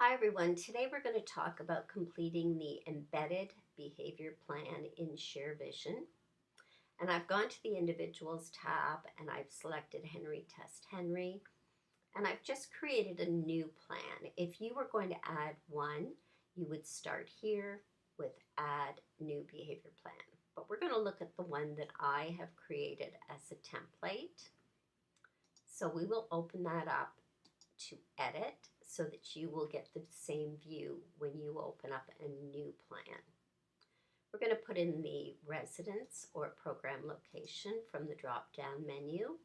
Hi everyone, today we're going to talk about completing the embedded behavior plan in ShareVision. And I've gone to the individuals tab and I've selected Henry Test Henry and I've just created a new plan. If you were going to add one, you would start here with add new behavior plan. But we're going to look at the one that I have created as a template. So we will open that up to edit so that you will get the same view when you open up a new plan. We're going to put in the residence or program location from the drop-down menu,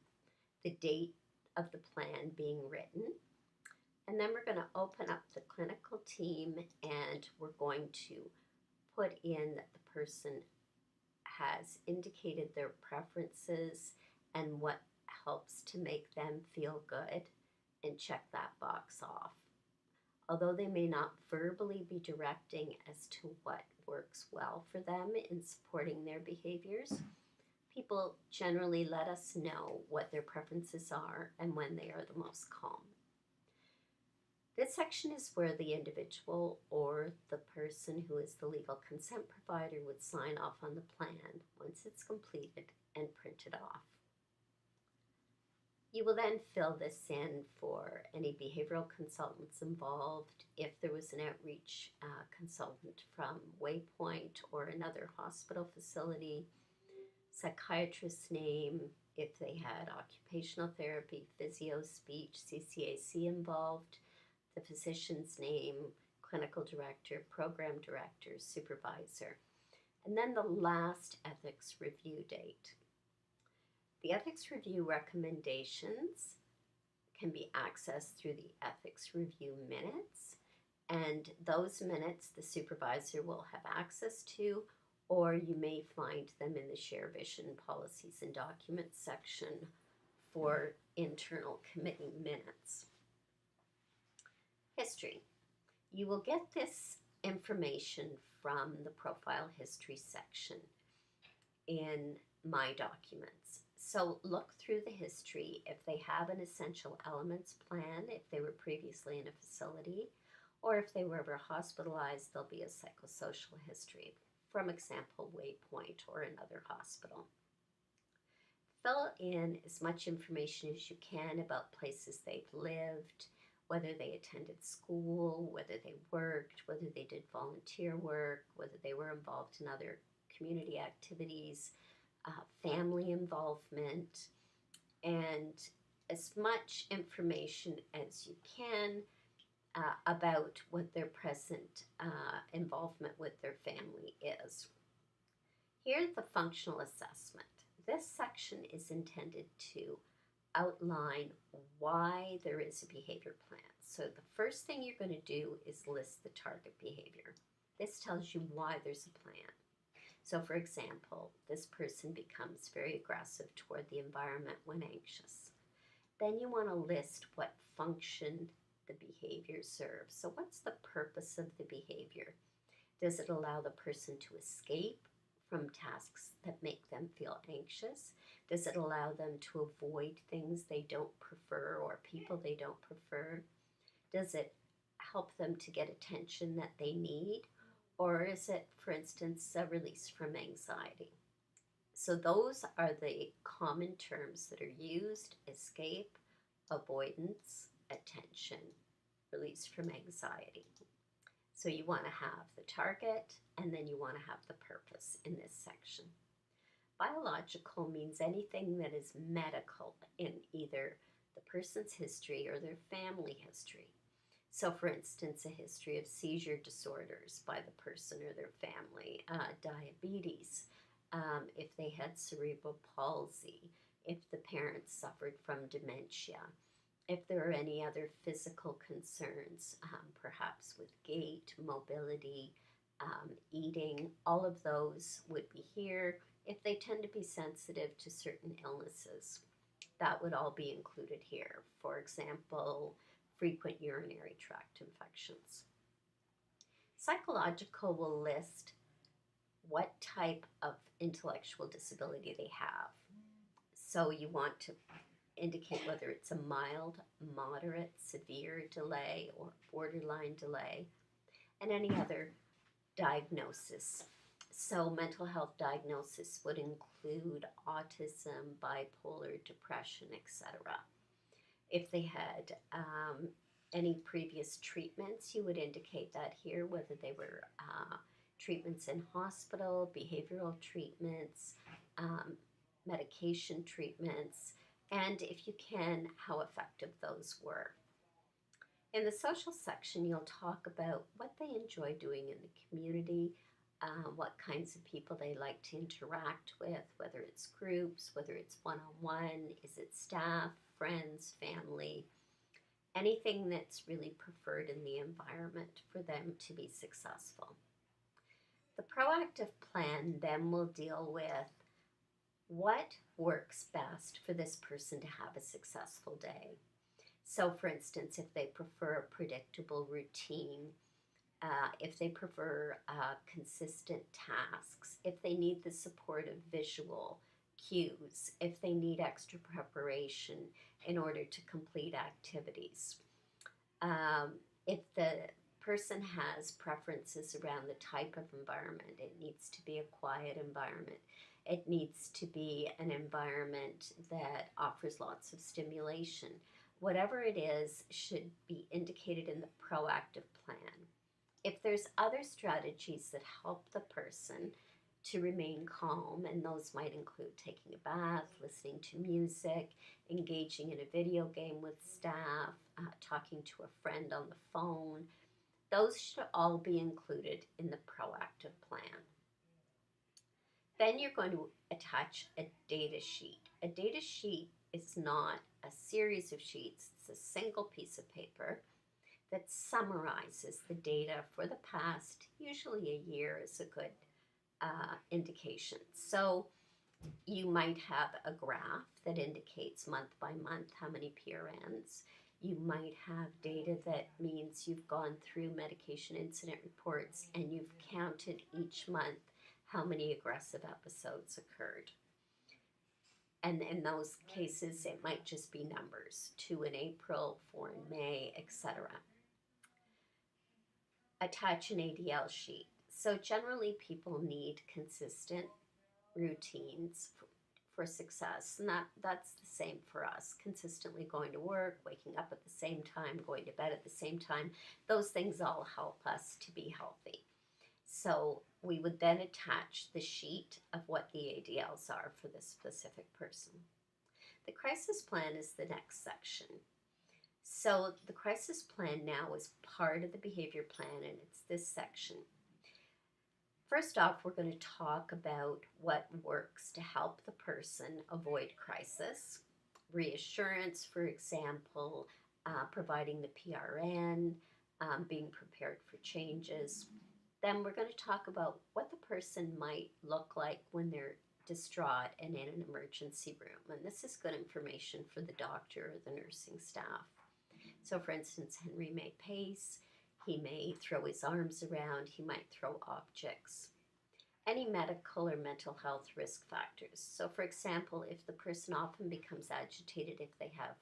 the date of the plan being written, and then we're going to open up the clinical team and we're going to put in that the person has indicated their preferences and what helps to make them feel good, and check that box off. Although they may not verbally be directing as to what works well for them in supporting their behaviors, people generally let us know what their preferences are and when they are the most calm. This section is where the individual or the person who is the legal consent provider would sign off on the plan once it's completed and printed off. You will then fill this in for any behavioral consultants involved, if there was an outreach consultant from Waypoint or another hospital facility, psychiatrist's name, if they had occupational therapy, physio, speech, CCAC involved, the physician's name, clinical director, program director, supervisor, and then the last ethics review date. The ethics review recommendations can be accessed through the ethics review minutes, and those minutes the supervisor will have access to, or you may find them in the ShareVision policies and documents section for internal committee minutes. History. You will get this information from the profile history section in My Documents. So look through the history. If they have an essential elements plan, if they were previously in a facility, or if they were ever hospitalized, there'll be a psychosocial history, from example, Waypoint or another hospital. Fill in as much information as you can about places they've lived, whether they attended school, whether they worked, whether they did volunteer work, whether they were involved in other community activities, family involvement, and as much information as you can about what their present involvement with their family is. Here's the functional assessment. This section is intended to outline why there is a behavior plan. So the first thing you're going to do is list the target behavior. This tells you why there's a plan. So for example, this person becomes very aggressive toward the environment when anxious. Then you want to list what function the behavior serves. So what's the purpose of the behavior? Does it allow the person to escape from tasks that make them feel anxious? Does it allow them to avoid things they don't prefer or people they don't prefer? Does it help them to get attention that they need? Or is it, for instance, a release from anxiety? So those are the common terms that are used: escape, avoidance, attention, release from anxiety. So you want to have the target and then you want to have the purpose in this section. Biological means anything that is medical in either the person's history or their family history. So for instance, a history of seizure disorders by the person or their family, diabetes, if they had cerebral palsy, if the parents suffered from dementia, if there are any other physical concerns, perhaps with gait, mobility, eating, all of those would be here. If they tend to be sensitive to certain illnesses, that would all be included here. For example, frequent urinary tract infections. Psychological will list what type of intellectual disability they have. So you want to indicate whether it's a mild, moderate, severe delay, or borderline delay, and any other diagnosis. So, mental health diagnosis would include autism, bipolar, depression, etc. If they had any previous treatments, you would indicate that here, whether they were treatments in hospital, behavioral treatments, um, medication treatments, and if you can, how effective those were. In the social section, you'll talk about what they enjoy doing in the community, what kinds of people they like to interact with, whether it's groups, whether it's one on one, is it staff, friends, family, anything that's really preferred in the environment for them to be successful. The proactive plan then will deal with what works best for this person to have a successful day. So, for instance, if they prefer a predictable routine, if they prefer consistent tasks, if they need the support of visual cues, if they need extra preparation in order to complete activities, if the person has preferences around the type of environment, it needs to be a quiet environment. It needs to be an environment that offers lots of stimulation. Whatever it is should be indicated in the proactive plan. If there's other strategies that help the person to remain calm, and those might include taking a bath, listening to music, engaging in a video game with staff, talking to a friend on the phone, those should all be included in the proactive plan. Then you're going to attach a data sheet. A data sheet is not a series of sheets, it's a single piece of paper that summarizes the data for the past. Usually a year is a good indication. So you might have a graph that indicates month by month how many PRNs. You might have data that means you've gone through medication incident reports and you've counted each month how many aggressive episodes occurred. And in those cases, it might just be numbers, 2 in April, 4 in May, etc. Attach an ADL sheet. So generally people need consistent routines for success, and that's the same for us. Consistently going to work, waking up at the same time, going to bed at the same time, those things all help us to be healthy. So we would then attach the sheet of what the ADLs are for this specific person. The crisis plan is the next section. So the crisis plan now is part of the behavior plan, and it's this section. First off, we're going to talk about what works to help the person avoid crisis. Reassurance, for example, providing the PRN, being prepared for changes. Then we're going to talk about what the person might look like when they're distraught and in an emergency room. And this is good information for the doctor or the nursing staff. So, for instance, Henry may pace, he may throw his arms around, he might throw objects. Any medical or mental health risk factors. So, for example, if the person often becomes agitated if they have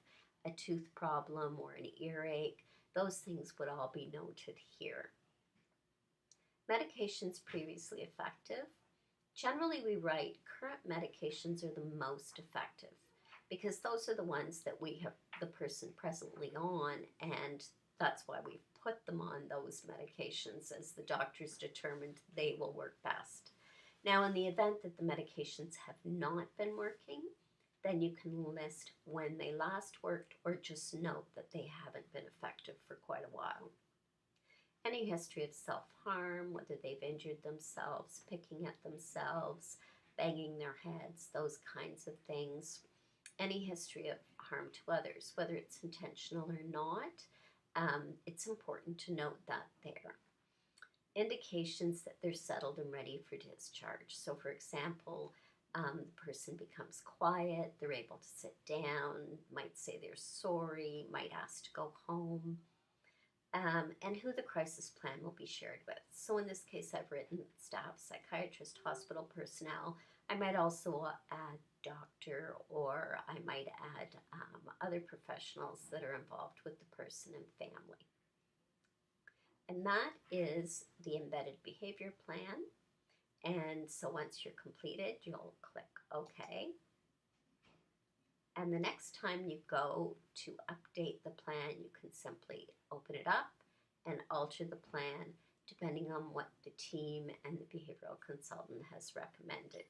a tooth problem or an earache, those things would all be noted here. Medications previously effective. Generally, we write current medications are the most effective because those are the ones that we have the person presently on, and that's why we've put them on those medications, as the doctors determined they will work best. Now, in the event that the medications have not been working, then you can list when they last worked or just note that they haven't been effective for quite a while. Any history of self-harm, whether they've injured themselves, picking at themselves, banging their heads, those kinds of things. Any history of harm to others, whether it's intentional or not, it's important to note that there. Indications that they're settled and ready for discharge. So, for example, the person becomes quiet, they're able to sit down, might say they're sorry, might ask to go home, and who the crisis plan will be shared with. So in this case, I've written staff, psychiatrist, hospital personnel, I might also add doctor, or I might add other professionals that are involved with the person and family. And that is the embedded behavior plan. And so once you're completed, you'll click OK. And the next time you go to update the plan, you can simply open it up and alter the plan depending on what the team and the behavioral consultant has recommended.